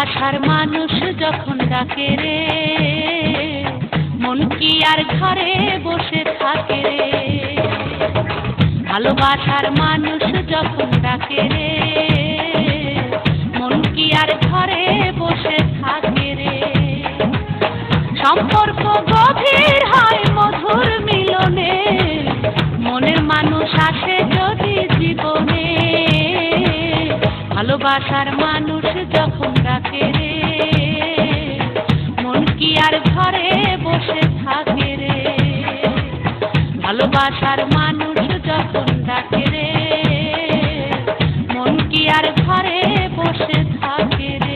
ভালোবাসার মানুষ যখন ডাকে রে, মন কি আর ঘরে বসে থাকে রে। ভালোবাসার মানুষ যখন ডাকে রে, মন কি আর ঘরে বসে থাকে রে। সম্পর্ক গভীর হয় মধুর মিলনে, মনের মানুষ আসে যদি জীবনে। ভালোবাসার মানুষ যখন ডাকে রে, মন কি আর ঘরে বসে থাকে রে। ভালোবাসার মানুষ যখন ডাকে রে, মন কি আর ঘরে বসে থাকে রে।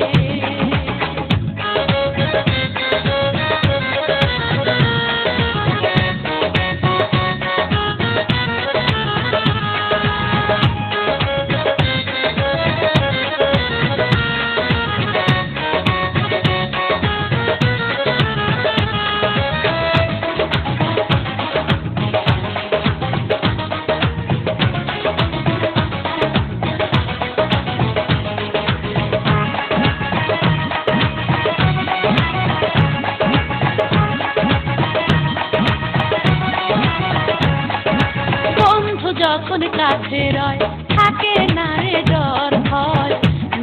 যখন কাছে রয় থাকে না রে ডর ভয়,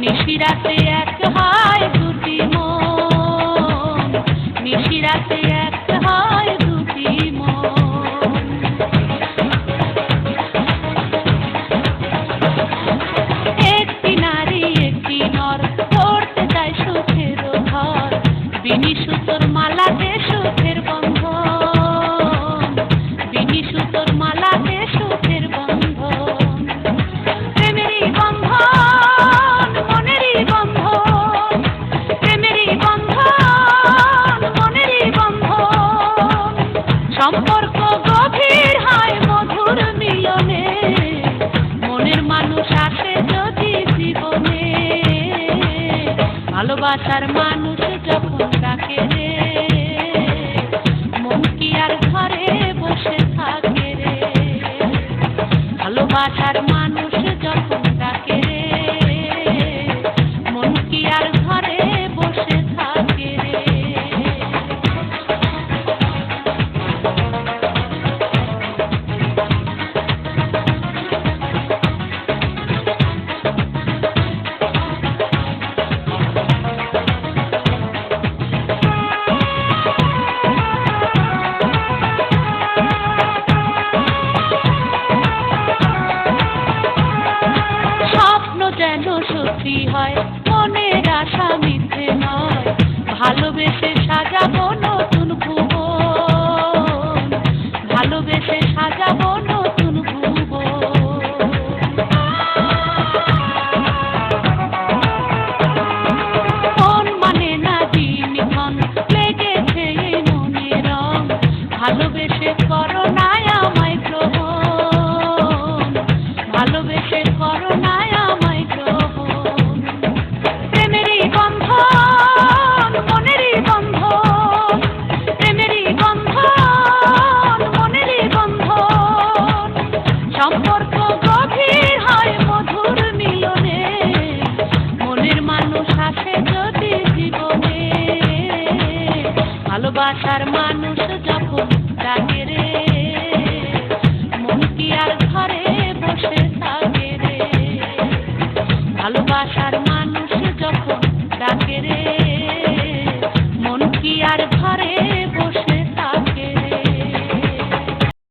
নিশিরাতে এক হয় দুটি মন, নিশিরাতে এক হয় দুটি মন। একটি নারী একটি নর করতে যায় সুখের ঘর, বিনি সুতোর মালাতে সুখের বন্ধন, বিনি সুতোর মালাতে সুখের বন্ধন। সম্পর্ক গভীর হয় মধুর মিলনে, মনের মানুষ আসে যদি জীবনে। ভালোবাসার মানুষ যখন ডাকে রে, মন কি আর ঘরে বসে থাকে রে। ভালোবাসার মানুষ যখন ডাকে রে, মন কি আর ঘরে বসে থাকে রে। যেন সত্যি হয় মনের আশা মিথ্যে নয়, ভালোবেসে সাজাবো নতুন ভুবন, ভালোবেসে সাজাবো নতুন ভুবন। মন মানে না দিনক্ষণ, লেগেছে এই মনে রং, ভালোবেসে করো না আমায় গ্রহণ, ভালোবেসে করো না আমায় গ্রহণ। প্রেমেরই বন্ধন মনেরই বন্ধন, প্রেমেরই বন্ধন মনেরই বন্ধন। সম্পর্ক গভীর হয় মধুর মিলনে, মনের মানুষ আসে যদি জীবনে। ভালোবাসার মানুষ যখন ডাকে রে, মন কি আর ঘরে